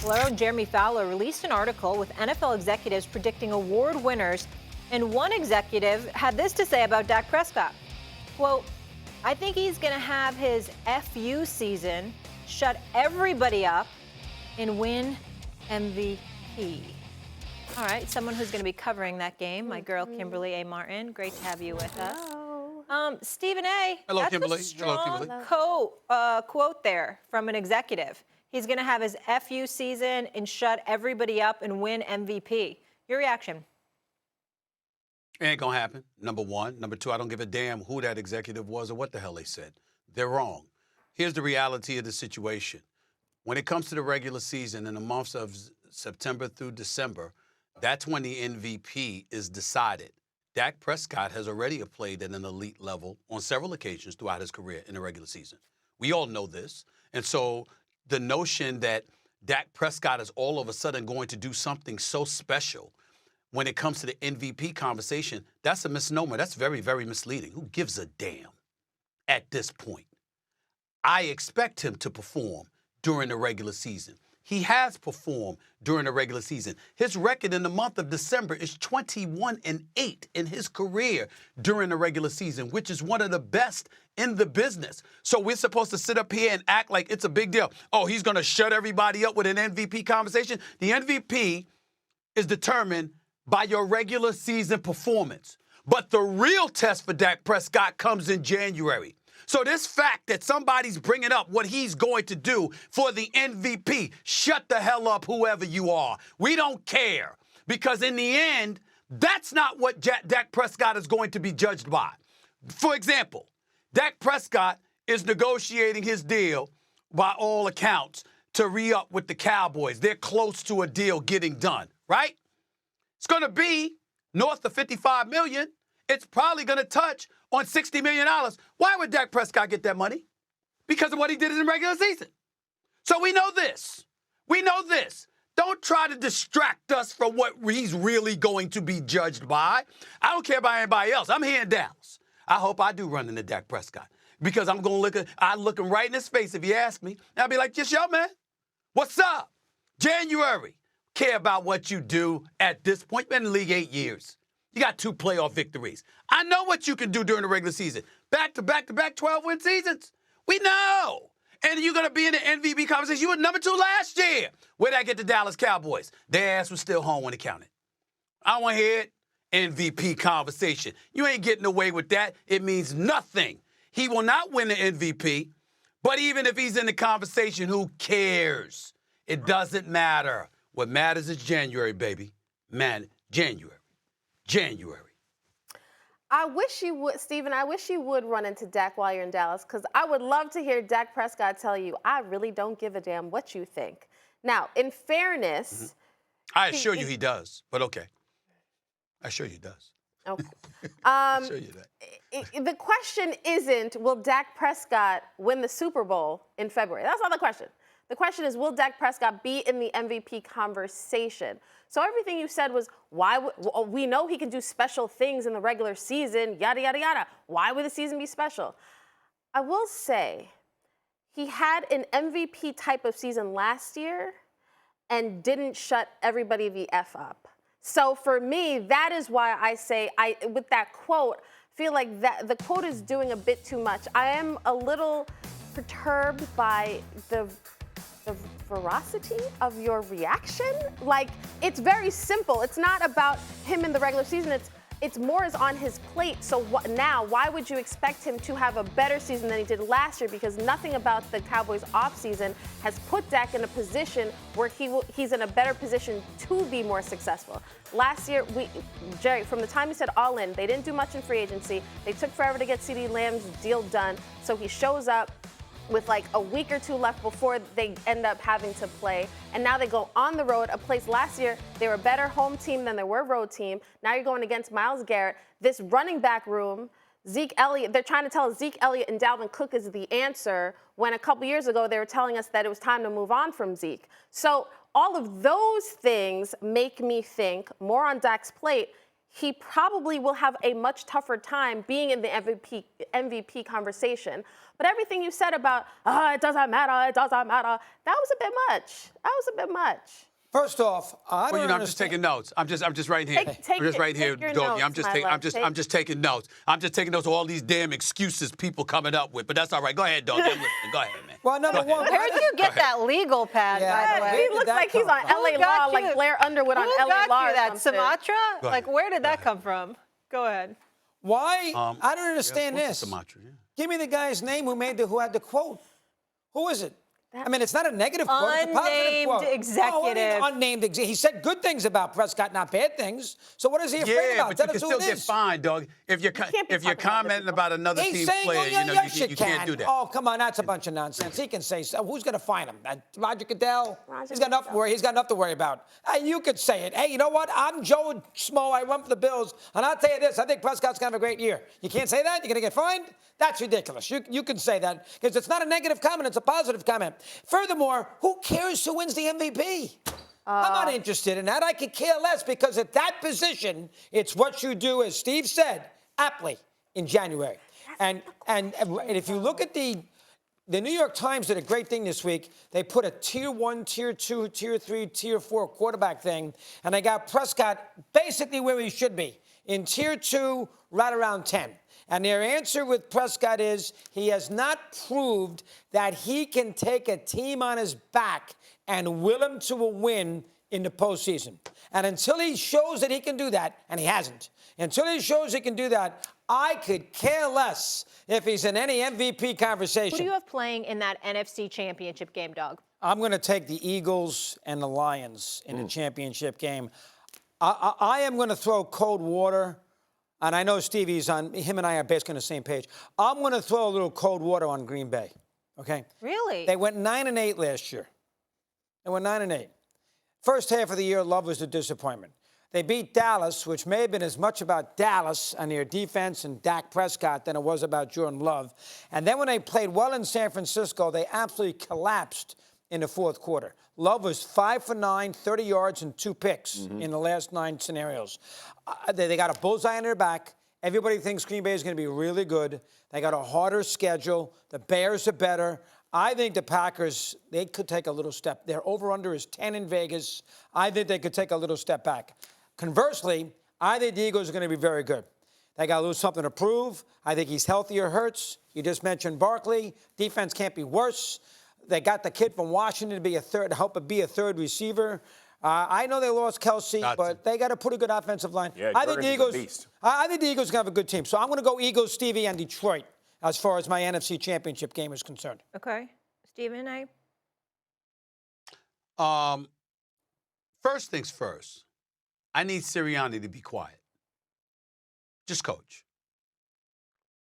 Well, our own Jeremy Fowler released an article with NFL executives predicting award winners, and one executive had this to say about Dak Prescott. Quote, I think he's going to have his FU season, shut everybody up, and win MVP. All right, someone who's going to be covering that game, my girl Kimberley A. Martin. Great to have you with us. Stephen A. Hello, That's Kimberley. a strong Hello, Kimberley. quote there from an executive. He's going to have his FU season and shut everybody up and win MVP. Your reaction? It ain't gonna happen, number one. Number two, I don't give a damn who that executive was or what the hell they said. They're wrong. Here's the reality of the situation. When it comes to the regular season in the months of September through December, that's when the MVP is decided. Dak Prescott has already played at an elite level on several occasions throughout his career in the regular season. We all know this. And so the notion that Dak Prescott is all of a sudden going to do something so special when it comes to the MVP conversation, that's a misnomer. That's very, very misleading. Who gives a damn at this point? I expect him to perform during the regular season. He has performed during the regular season. His record in the month of December is 21-8 in his career during the regular season, which is one of the best in the business. So we're supposed to sit up here and act like it's a big deal. Oh, he's going to shut everybody up with an MVP conversation. The MVP is determined by your regular season performance. But the real test for Dak Prescott comes in January. So this fact that somebody's bringing up what he's going to do for the MVP, shut the hell up, whoever you are. We don't care. Because in the end, that's not what Dak Prescott is going to be judged by. For example, Dak Prescott is negotiating his deal, by all accounts, to re-up with the Cowboys. They're close to a deal getting done, right? It's going to be north of $55 million. It's probably going to touch on $60 million. Why would Dak Prescott get that money? Because of what he did in the regular season. So we know this. We know this. Don't try to distract us from what he's really going to be judged by. I don't care about anybody else. I'm here in Dallas. I hope I do run into Dak Prescott because I'm going to look him right in his face if he asks me. And I'll be like, just yo, man. What's up? January. Care about what you do at this point. Been in the league 8 years. You got 2 playoff victories. I know what you can do during the regular season. Back-to-back 12-win seasons. We know. And you're going to be in the MVP conversation. You were number 2 last year. Where'd I get the Dallas Cowboys? Their ass was still home when it counted. I want to hear it. MVP conversation. You ain't getting away with that. It means nothing. He will not win the MVP. But even if he's in the conversation, who cares? It doesn't matter. What matters is January, baby. Man, January. I wish you would, Stephen, I wish you would run into Dak while you're in Dallas, because I would love to hear Dak Prescott tell you, I really don't give a damn what you think. Now, in fairness... I assure you he does, but okay. I assure you he does. Okay. I assure you that. The question isn't, will Dak Prescott win the Super Bowl in February? That's not the question. The question is, will Dak Prescott be in the MVP conversation? So everything you said was, we know he can do special things in the regular season, yada, yada, yada. Why would the season be special? I will say, he had an MVP type of season last year and didn't shut everybody the F up. So for me, that is why I say, with that quote, feel like that the quote is doing a bit too much. I am a little perturbed by the veracity of your reaction. Like, it's very simple. It's not about him in the regular season. It's more is on his plate. So now, why would you expect him to have a better season than he did last year? Because nothing about the Cowboys offseason has put Dak in a position where he's in a better position to be more successful. Last year, Jerry, from the time he said all in, they didn't do much in free agency. They took forever to get CeeDee Lamb's deal done. So he shows up with like a week or 2 left before they end up having to play. And now they go on the road, a place last year, they were a better home team than they were road team. Now you're going against Myles Garrett. This running back room, Zeke Elliott, they're trying to tell us Zeke Elliott and Dalvin Cook is the answer, when a couple years ago they were telling us that it was time to move on from Zeke. So all of those things make me think, more on Dak's plate, he probably will have a much tougher time being in the MVP conversation. But everything you said about, it doesn't matter, that was a bit much. First off, I don't understand. I'm just taking notes. I'm just right here. Take your Doggy. notes, I'm just taking notes. I'm just taking notes of all these damn excuses people coming up with. But that's all right. Go ahead, Doggy. I'm listening. Go ahead, man. Well, number one, Where did you get that legal pad, by the way? He looks like he's on LA Law, like Blair Underwood on LA Law. Who got you that, or something. Sumatra? Like, where did that come from? Go ahead. Why? I don't understand this. Sumatra, yeah. Give me the guy's name who had the quote. Who is it? I mean, it's not a negative quote. It's a positive quote. Unnamed executive. Unnamed executive. He said good things about Prescott, not bad things. So what is he afraid about? But you can still get fined, dog. If you're commenting about another team's player, you can't do that. Oh, come on, that's a bunch of nonsense. He can say so. Who's going to fine him? Roger Goodell? He's got enough to worry about. You could say it. Hey, you know what? I'm Joe Schmo. I run for the Bills, and I'll tell you this. I think Prescott's going to have a great year. You can't say that? You're going to get fined? That's ridiculous. You can say that because it's not a negative comment. It's a positive comment. Furthermore, who cares who wins the MVP? I'm not interested in that. I could care less because at that position, it's what you do, as Steve said, aptly in January. And if you look at the New York Times did a great thing this week. They put a tier 1, tier 2, tier 3, tier 4 quarterback thing, and they got Prescott basically where he should be, in tier 2, right around 10. And their answer with Prescott is he has not proved that he can take a team on his back and will him to a win in the postseason. And until he shows that he can do that, and he hasn't, until he shows he can do that, I could care less if he's in any MVP conversation. Who do you have playing in that NFC Championship game, Doug? I'm going to take the Eagles and the Lions in the championship game. I am going to throw cold water. And I know Stevie's him and I are basically on the same page. I'm going to throw a little cold water on Green Bay, okay? Really? They went 9-8 last year. They went 9-8. First half of the year, Love was a disappointment. They beat Dallas, which may have been as much about Dallas and their defense and Dak Prescott than it was about Jordan Love. And then when they played well in San Francisco, they absolutely collapsed in the fourth quarter. Love was 5 for 9, 30 yards and 2 picks in the last 9 scenarios. They got a bullseye on their back. Everybody thinks Green Bay is going to be really good. They got a harder schedule. The Bears are better. I think the Packers, they could take a little step. Their over-under is 10 in Vegas. I think they could take a little step back. Conversely, I think the Eagles are going to be very good. They got to lose something to prove. I think he's healthy or hurts. You just mentioned Barkley. Defense can't be worse. They got the kid from Washington to help be a third receiver. I know they lost Kelsey, but they got a pretty good offensive line. Yeah, I think the Eagles are going to have a good team. So I'm going to go Eagles, Stevie, and Detroit as far as my NFC Championship game is concerned. Okay. Stephen A? First things first, I need Sirianni to be quiet. Just coach.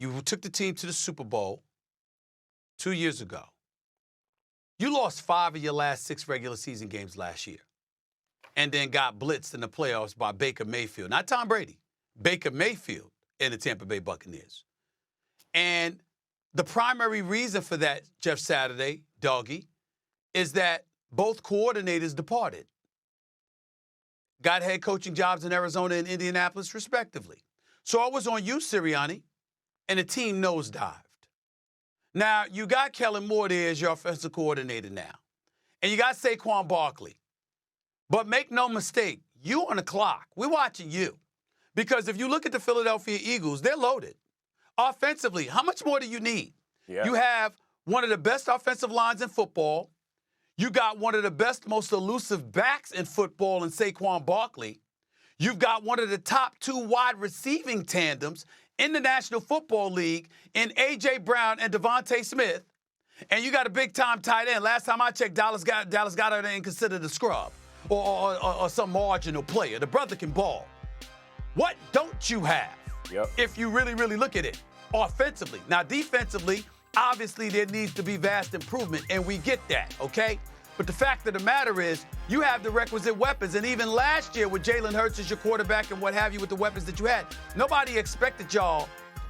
You took the team to the Super Bowl 2 years ago. You lost 5 of your last 6 regular season games last year and then got blitzed in the playoffs by Baker Mayfield. Not Tom Brady. Baker Mayfield and the Tampa Bay Buccaneers. And the primary reason for that, Jeff Saturday, Doggy, is that both coordinators departed. Got head coaching jobs in Arizona and Indianapolis, respectively. So I was on you, Sirianni, and the team nosedived. Now, you got Kellen Moore there as your offensive coordinator now. And you got Saquon Barkley. But make no mistake, you on the clock. We're watching you. Because if you look at the Philadelphia Eagles, they're loaded. Offensively, how much more do you need? Yeah. You have one of the best offensive lines in football. You got one of the best, most elusive backs in football in Saquon Barkley. You've got one of the top 2 wide receiving tandems in the National Football League in A.J. Brown and Devontae Smith. And you got a big-time tight end. Last time I checked, Dallas got her and considered a scrub or some marginal player. The brother can ball. What don't you have if you really, really look at it offensively? Now, defensively, obviously there needs to be vast improvement, and we get that, okay? But the fact of the matter is you have the requisite weapons. And even last year with Jalen Hurts as your quarterback and what have you with the weapons that you had, nobody expected y'all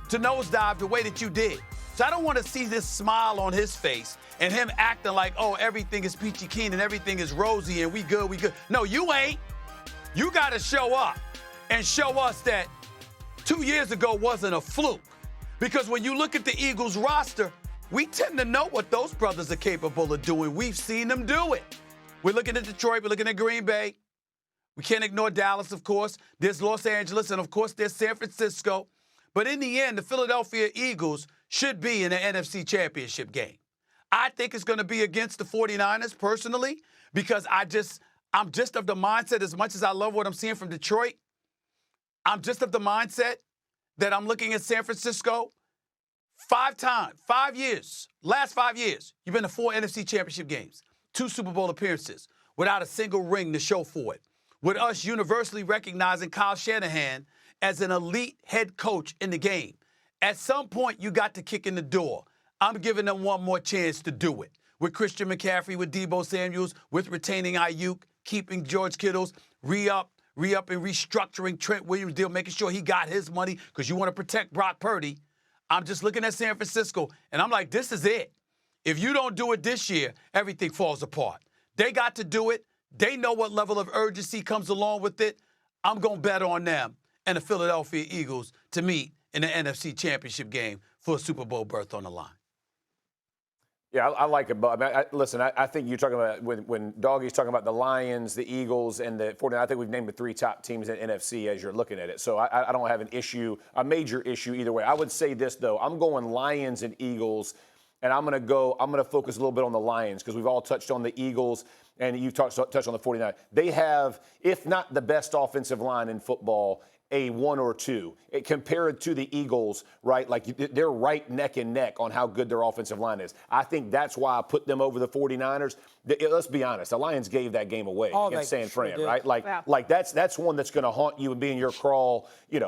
to nosedive the way that you did. So I don't want to see this smile on his face and him acting like, oh, everything is peachy keen and everything is rosy and we good. No, you ain't. You got to show up. and show us that 2 years ago wasn't a fluke. Because when you look at the Eagles roster, we tend to know what those brothers are capable of doing. We've seen them do it. We're looking at Detroit. We're looking at Green Bay. We can't ignore Dallas, of course. There's Los Angeles, and, of course, there's San Francisco. But in the end, the Philadelphia Eagles should be in the NFC Championship game. I think it's going to be against the 49ers, personally, because I'm just of the mindset, as much as I love what I'm seeing from Detroit, I'm just of the mindset that I'm looking at San Francisco. 5 years, last 5 years, you've been to 4 NFC Championship games, 2 Super Bowl appearances, without a single ring to show for it. With us universally recognizing Kyle Shanahan as an elite head coach in the game. At some point, you got to kick in the door. I'm giving them one more chance to do it. With Christian McCaffrey, with Deebo Samuels, with retaining Ayuk, keeping George Kittle's re-up and restructuring Trent Williams' deal, making sure he got his money because you want to protect Brock Purdy. I'm just looking at San Francisco, and I'm like, this is it. If you don't do it this year, everything falls apart. They got to do it. They know what level of urgency comes along with it. I'm going to bet on them and the Philadelphia Eagles to meet in the NFC Championship game for a Super Bowl berth on the line. Yeah, I like it. But listen, I think you're talking about when Doggie's talking about the Lions, the Eagles, and the 49ers. I think we've named the 3 top teams in NFC as you're looking at it. So I don't have a major issue either way. I would say this, though. I'm going Lions and Eagles, and I'm going to focus a little bit on the Lions because we've all touched on the Eagles, and you touched on the 49ers. They have, if not the best offensive line in football, a 1 or 2 compared to the Eagles, right? Like they're right neck and neck on how good their offensive line is. I think that's why I put them over the 49ers. Let's be honest, the Lions gave that game away against San Fran, right? Like that's one that's going to haunt you and be in your crawl,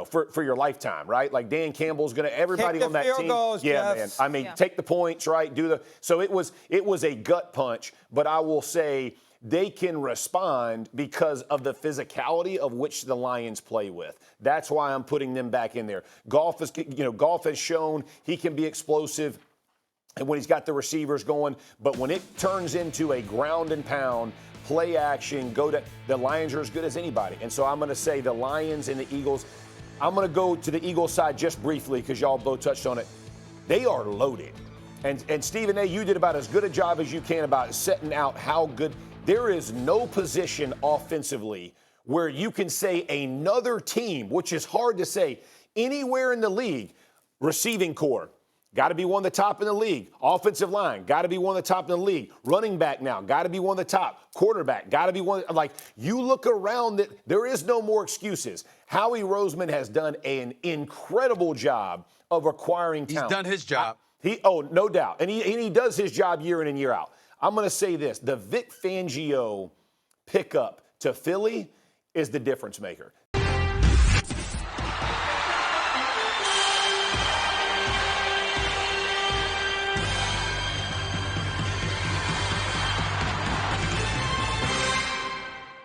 for your lifetime, right? Like Dan Campbell's going to everybody on that team. Goals, yeah, Jeff. man. I mean, take the points, right? So it was a gut punch, but I will say they can respond because of the physicality of which the Lions play with. That's why I'm putting them back in there. Goff has shown he can be explosive and when he's got the receivers going, but when it turns into a ground and pound, play action, the Lions are as good as anybody. And so I'm going to say the Lions and the Eagles. I'm going to go to the Eagles side just briefly because y'all both touched on it. They are loaded. And Stephen A., you did about as good a job as you can about setting out how good. There is no position offensively where you can say another team, which is hard to say, anywhere in the league, receiving core, got to be one of the top in the league. Offensive line, got to be one of the top in the league. Running back now, got to be one of the top. Quarterback, got to be one. Like, you look around, there is no more excuses. Howie Roseman has done an incredible job of acquiring talent. He's done his job. No doubt. And he does his job year in and year out. I'm going to say this. The Vic Fangio pickup to Philly is the difference maker.